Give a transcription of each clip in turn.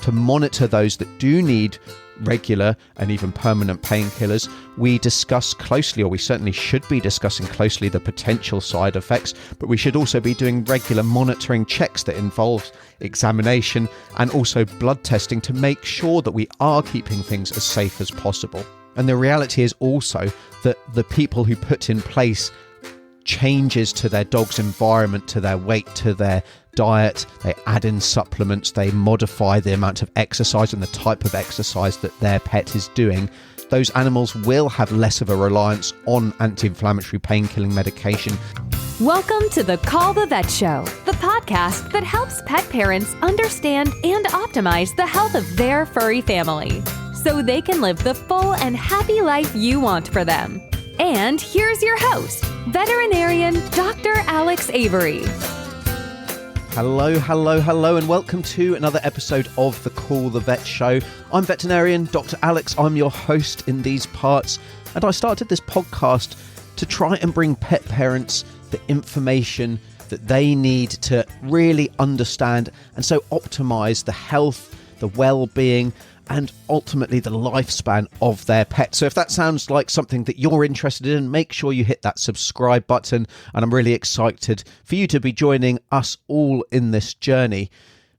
to monitor those that do need regular and even permanent painkillers. We discuss closely, or we certainly should be discussing closely, the potential side effects, but we should also be doing regular monitoring checks that involve examination and also blood testing to make sure that we are keeping things as safe as possible. And the reality is also that the people who put in place changes to their dog's environment, to their weight, to their diet, they add in supplements, they modify the amount of exercise and the type of exercise that their pet is doing, those animals will have less of a reliance on anti-inflammatory painkilling medication. Welcome to the Call the Vet Show, the podcast that helps pet parents understand and optimize the health of their furry family, so they can live the full and happy life you want for them. And here's your host, veterinarian Dr. Alex Avery. Hello, and welcome to another episode of the Call the Vet Show. I'm veterinarian Dr. Alex. I'm your host in these parts, and I started this podcast to try and bring pet parents the information that they need to really understand and so optimize the health, the well-being, and ultimately the lifespan of their pet. So if that sounds like something that you're interested in, make sure you hit that subscribe button, and I'm really excited for you to be joining us all in this journey.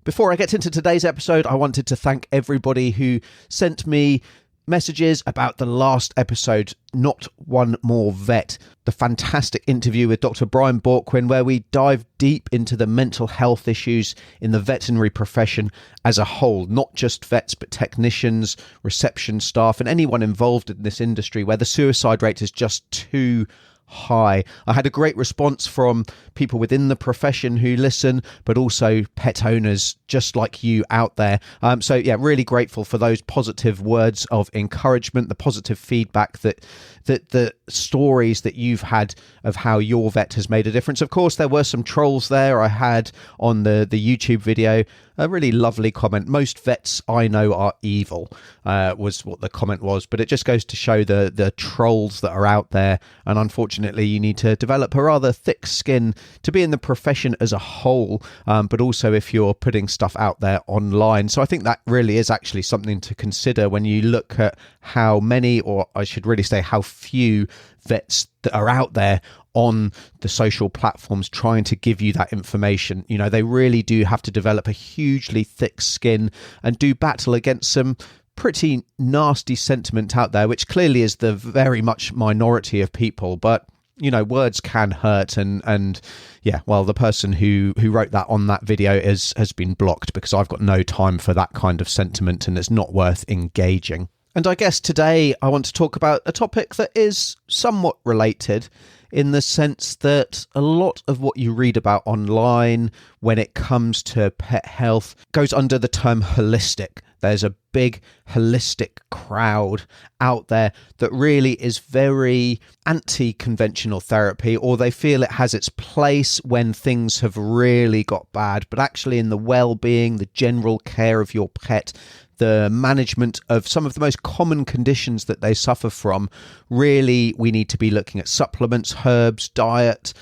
Before I get into today's episode, I wanted to thank everybody who sent me messages about the last episode, Not One More Vet, the fantastic interview with Dr. Brian Borquin, where we dive deep into the mental health issues in the veterinary profession as a whole, not just vets, but technicians, reception staff, and anyone involved in this industry where the suicide rate is just too high. I had a great response from people within the profession who listen, but also pet owners just like you out there. So yeah, really grateful for those positive words of encouragement, the positive feedback that the stories that you've had of how your vet has made a difference. Of course, there were some trolls there. I had on the YouTube video a really lovely comment. Most vets I know are evil, was what the comment was. But it just goes to show the trolls that are out there. And unfortunately, you need to develop a rather thick skin to be in the profession as a whole, but also if you're putting stuff out there online. So I think that really is actually something to consider when you look at how many, or I should really say how few vets that are out there on the social platforms trying to give you that information. You know, they really do have to develop a hugely thick skin and do battle against some pretty nasty sentiment out there, which clearly is the very much minority of people. But you know, words can hurt, and yeah, well, the person who wrote that on that video has been blocked, because I've got no time for that kind of sentiment, and it's not worth engaging. And I guess today I want to talk about a topic that is somewhat related, in the sense that a lot of what you read about online when it comes to pet health goes under the term holistic. There's a big holistic crowd out there that really is very anti-conventional therapy, or they feel it has its place when things have really got bad. But actually, in the well-being, the general care of your pet, the management of some of the most common conditions that they suffer from, really we need to be looking at supplements, herbs, diet,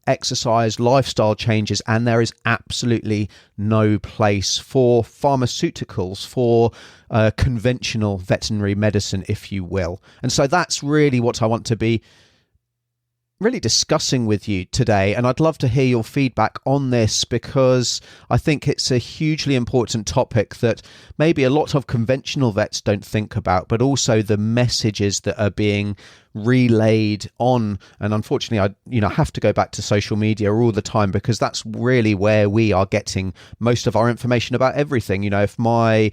exercise, lifestyle changes, and there is absolutely no place for pharmaceuticals, for conventional veterinary medicine, if you will. And so that's really what I want to be really discussing with you today, and I'd love to hear your feedback on this, because I think it's a hugely important topic that maybe a lot of conventional vets don't think about, but also the messages that are being relayed on. And unfortunately, I have to go back to social media all the time, because that's really where we are getting most of our information about everything. You know, if my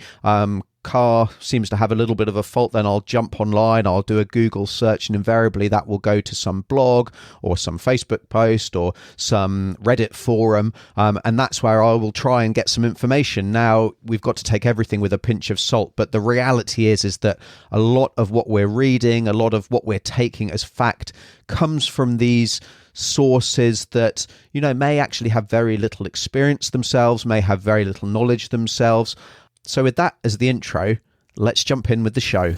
car seems to have a little bit of a fault, then I'll jump online, I'll do a Google search, and invariably that will go to some blog or some Facebook post or some Reddit forum, and that's where I will try and get some information. Now, we've got to take everything with a pinch of salt, but the reality is that a lot of what we're reading, a lot of what we're taking as fact, comes from these sources that, you know, may actually have very little experience themselves, may have very little knowledge themselves. So with that as the intro, let's jump in with the show.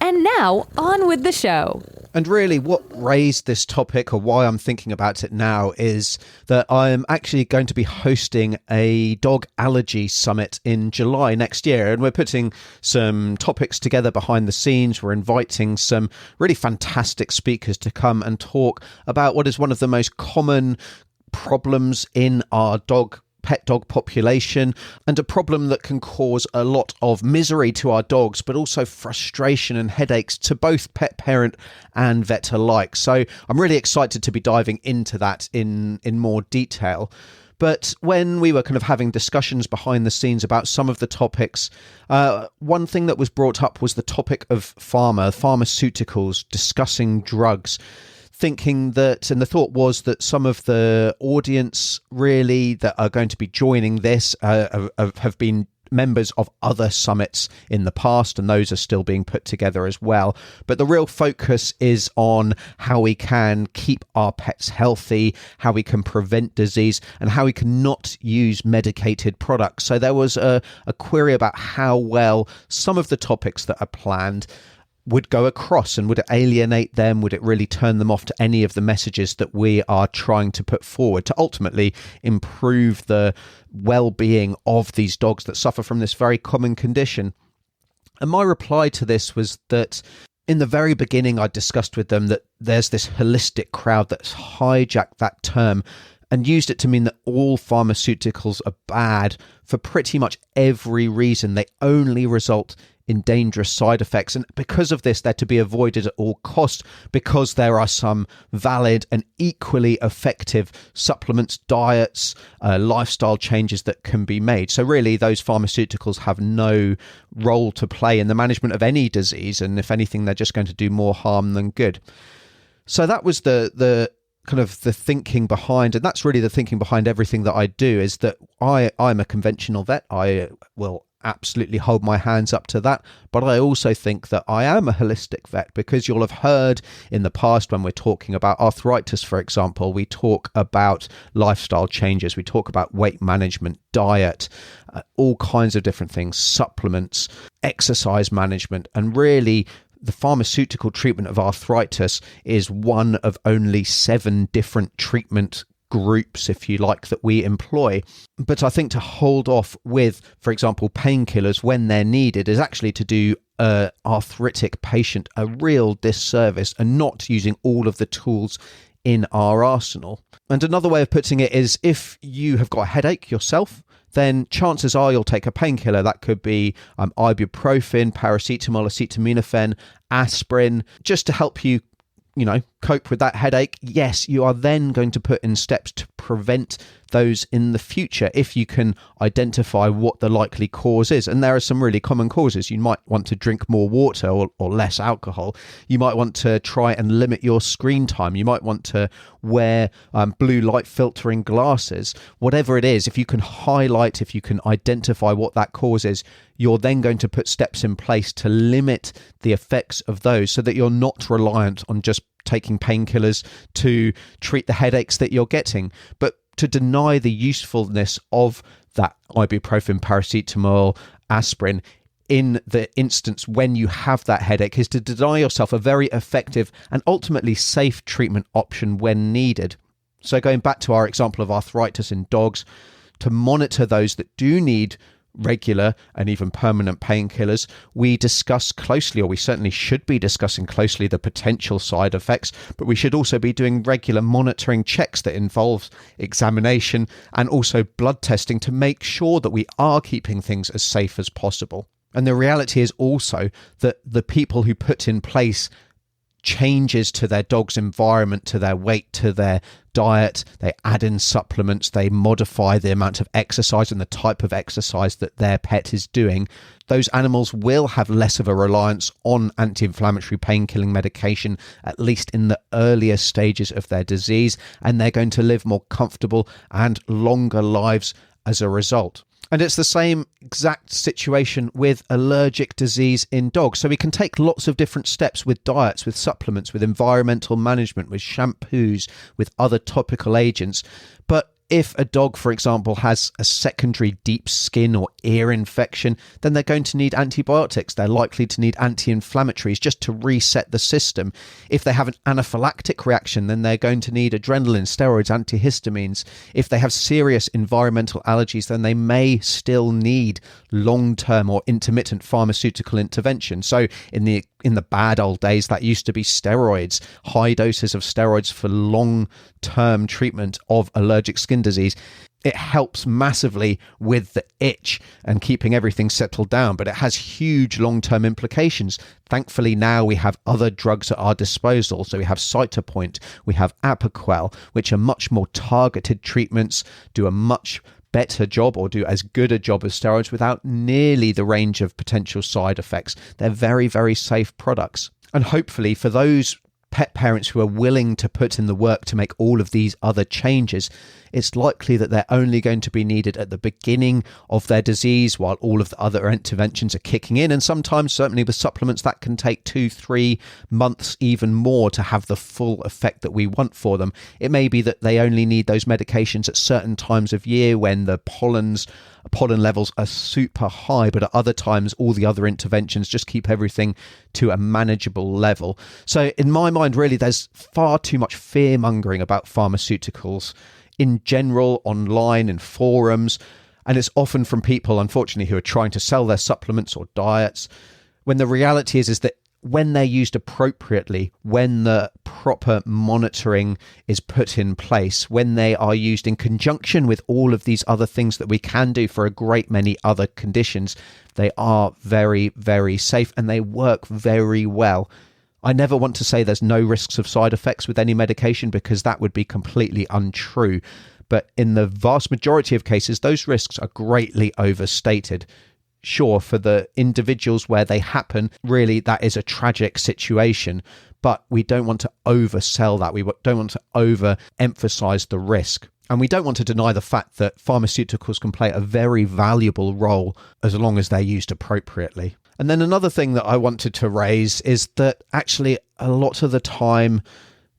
And now, on with the show. And really what raised this topic, or why I'm thinking about it now, is that I'm actually going to be hosting a dog allergy summit in July next year. And we're putting some topics together behind the scenes. We're inviting some really fantastic speakers to come and talk about what is one of the most common problems in our pet dog population, and a problem that can cause a lot of misery to our dogs, but also frustration and headaches to both pet parent and vet alike. So I'm really excited to be diving into that in more detail. But when we were kind of having discussions behind the scenes about some of the topics, one thing that was brought up was the topic of pharmaceuticals, discussing drugs. Thinking that, and the thought was that some of the audience really that are going to be joining this have been members of other summits in the past, and those are still being put together as well. But the real focus is on how we can keep our pets healthy, how we can prevent disease, and how we can not use medicated products. So there was a query about how well some of the topics that are planned would go across, and would it alienate them? Would it really turn them off to any of the messages that we are trying to put forward to ultimately improve the well-being of these dogs that suffer from this very common condition? And my reply to this was that in the very beginning, I discussed with them that there's this holistic crowd that's hijacked that term and used it to mean that all pharmaceuticals are bad for pretty much every reason. They only result in dangerous side effects, and because of this they're to be avoided at all costs, because there are some valid and equally effective supplements, diets, lifestyle changes that can be made. So really those pharmaceuticals have no role to play in the management of any disease, and if anything they're just going to do more harm than good. So that was the kind of the thinking behind, and that's really the thinking behind everything that I do, is that I'm a conventional vet. I will absolutely hold my hands up to that, but I also think that I am a holistic vet, because you'll have heard in the past when we're talking about arthritis, for example, we talk about lifestyle changes, we talk about weight management, diet, all kinds of different things, supplements, exercise management, and really the pharmaceutical treatment of arthritis is one of only 7 different treatment groups, if you like, that we employ. But I think to hold off with, for example, painkillers when they're needed is actually to do an arthritic patient a real disservice and not using all of the tools in our arsenal. And another way of putting it is, if you have got a headache yourself, then chances are you'll take a painkiller. That could be ibuprofen, paracetamol, acetaminophen, aspirin, just to help you cope with that headache. Yes, you are then going to put in steps to prevent those in the future if you can identify what the likely cause is. And there are some really common causes. You might want to drink more water or less alcohol. You might want to try and limit your screen time. You might want to wear blue light filtering glasses. Whatever it is, if you can highlight, if you can identify what that cause is, you're then going to put steps in place to limit the effects of those, so that you're not reliant on just taking painkillers to treat the headaches that you're getting, but to deny the usefulness of that ibuprofen, paracetamol, aspirin in the instance when you have that headache is to deny yourself a very effective and ultimately safe treatment option when needed. So going back to our example of arthritis in dogs, to monitor those that do need regular and even permanent painkillers, we discuss closely, or we certainly should be discussing closely, the potential side effects, but we should also be doing regular monitoring checks that involves examination and also blood testing to make sure that we are keeping things as safe as possible. And the reality is also that the people who put in place changes to their dog's environment, to their weight, to their diet, they add in supplements, they modify the amount of exercise and the type of exercise that their pet is doing, those animals will have less of a reliance on anti-inflammatory painkilling medication, at least in the earlier stages of their disease, and they're going to live more comfortable and longer lives as a result. And it's the same exact situation with allergic disease in dogs. So we can take lots of different steps with diets, with supplements, with environmental management, with shampoos, with other topical agents. But if a dog, for example, has a secondary deep skin or ear infection, then they're going to need antibiotics. They're likely to need anti-inflammatories just to reset the system. If they have an anaphylactic reaction, then they're going to need adrenaline, steroids, antihistamines. If they have serious environmental allergies, then they may still need long-term or intermittent pharmaceutical intervention. So in the bad old days, that used to be steroids, high doses of steroids for long-term treatment of allergic skin disease. It helps massively with the itch and keeping everything settled down, but it has huge long-term implications. Thankfully, now we have other drugs at our disposal. So we have Cytopoint, we have Apoquel, which are much more targeted treatments, do a much better job or do as good a job as steroids without nearly the range of potential side effects. They're very, very safe products. And hopefully for those pet parents who are willing to put in the work to make all of these other changes, it's likely that they're only going to be needed at the beginning of their disease while all of the other interventions are kicking in. And sometimes, certainly with supplements, that can take 2-3 months, even more, to have the full effect that we want for them. It may be that they only need those medications at certain times of year when the pollen levels are super high, but at other times all the other interventions just keep everything to a manageable level. So in my mind, really, there's far too much fear mongering about pharmaceuticals in general, online, in forums, and it's often from people, unfortunately, who are trying to sell their supplements or diets, when the reality is that when they're used appropriately, when the proper monitoring is put in place, when they are used in conjunction with all of these other things that we can do for a great many other conditions, they are very, very safe and they work very well. I never want to say there's no risks of side effects with any medication because that would be completely untrue. But in the vast majority of cases, those risks are greatly overstated. Sure, for the individuals where they happen, really that is a tragic situation, but we don't want to oversell that. We don't want to overemphasize the risk. And we don't want to deny the fact that pharmaceuticals can play a very valuable role as long as they're used appropriately. And then another thing that I wanted to raise is that actually a lot of the time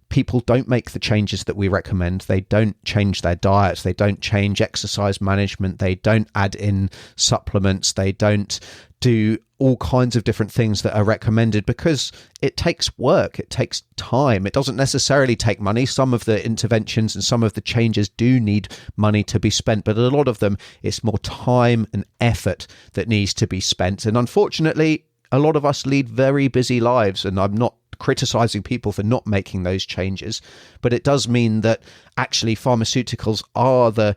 people don't make the changes that we recommend. They don't change their diets. They don't change exercise management. They don't add in supplements. They don't do all kinds of different things that are recommended because it takes work. It takes time. It doesn't necessarily take money. Some of the interventions and some of the changes do need money to be spent, but a lot of them, it's more time and effort that needs to be spent. And unfortunately, a lot of us lead very busy lives, and I'm not criticizing people for not making those changes, but it does mean that actually pharmaceuticals are the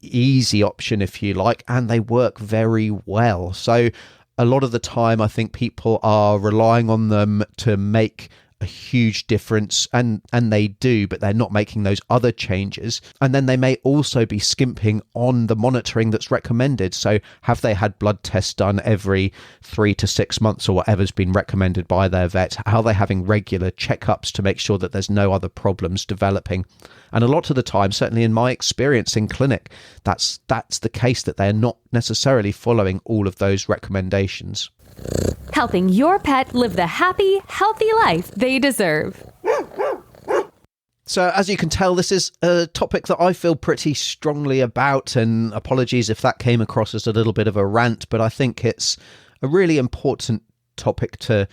easy option, if you like, and they work very well. So a lot of the time I think people are relying on them to make a huge difference, and they do, but they're not making those other changes. And then they may also be skimping on the monitoring that's recommended. So have they had blood tests done every 3 to 6 months or whatever's been recommended by their vet? How are they having regular checkups to make sure that there's no other problems developing? And a lot of the time, certainly in my experience in clinic, that's the case, that they're not necessarily following all of those recommendations. Helping your pet live the happy, healthy life they deserve. So as you can tell, this is a topic that I feel pretty strongly about, and apologies if that came across as a little bit of a rant, but I think it's a really important topic for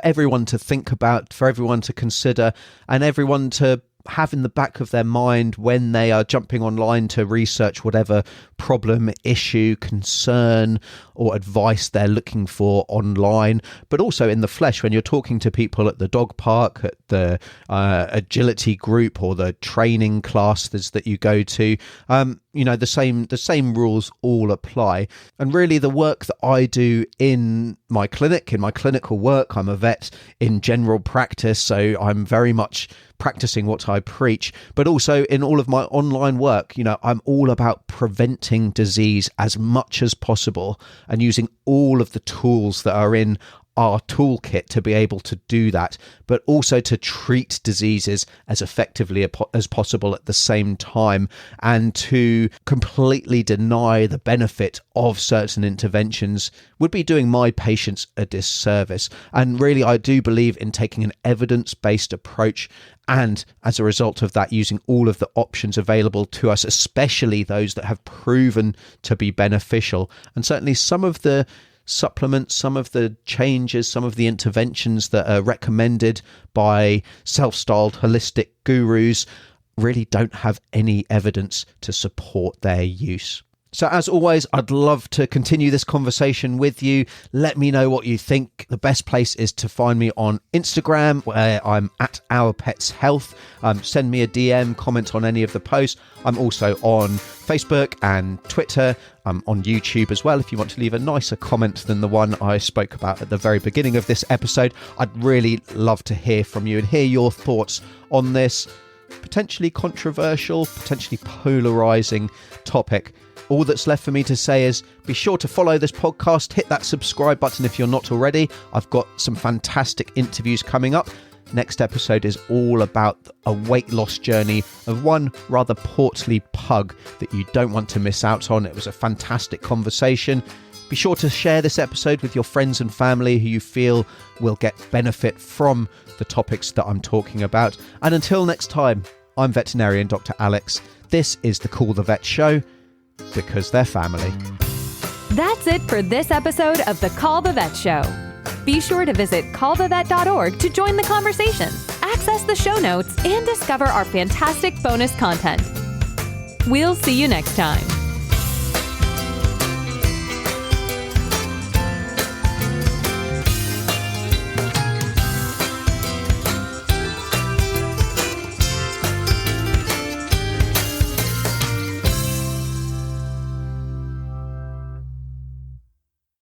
everyone to think about, for everyone to consider, and everyone to have in the back of their mind when they are jumping online to research whatever problem, issue, concern or advice they're looking for online, but also in the flesh when you're talking to people at the dog park, at the agility group or the training classes that you go to. The same rules all apply. And really the work that I do in my clinical work, I'm a vet in general practice, so I'm very much practicing what I preach, but also in all of my online work, I'm all about preventing disease as much as possible and using all of the tools that are in our toolkit to be able to do that, but also to treat diseases as effectively as possible at the same time, and to completely deny the benefit of certain interventions would be doing my patients a disservice. And really, I do believe in taking an evidence-based approach, and as a result of that, using all of the options available to us, especially those that have proven to be beneficial. And certainly some of the supplements, some of the changes, some of the interventions that are recommended by self-styled holistic gurus really don't have any evidence to support their use. So as always, I'd love to continue this conversation with you. Let me know what you think. The best place is to find me on Instagram, where I'm at Our Pets Health. Send me a DM, comment on any of the posts. I'm also on Facebook and Twitter. I'm on YouTube as well. If you want to leave a nicer comment than the one I spoke about at the very beginning of this episode, I'd really love to hear from you and hear your thoughts on this potentially controversial, potentially polarizing topic. All that's left for me to say is be sure to follow this podcast, hit that subscribe button if you're not already. I've got some fantastic interviews coming up. Next episode is all about a weight loss journey of one rather portly pug that you don't want to miss out on. It was a fantastic conversation. Be sure to share this episode with your friends and family who you feel will get benefit from the topics that I'm talking about. And until next time, I'm veterinarian Dr. Alex. This is the Call the Vet Show, because they're family. That's it for this episode of the Call the Vet Show. Be sure to visit callthevet.org to join the conversation, access the show notes, and discover our fantastic bonus content. We'll see you next time.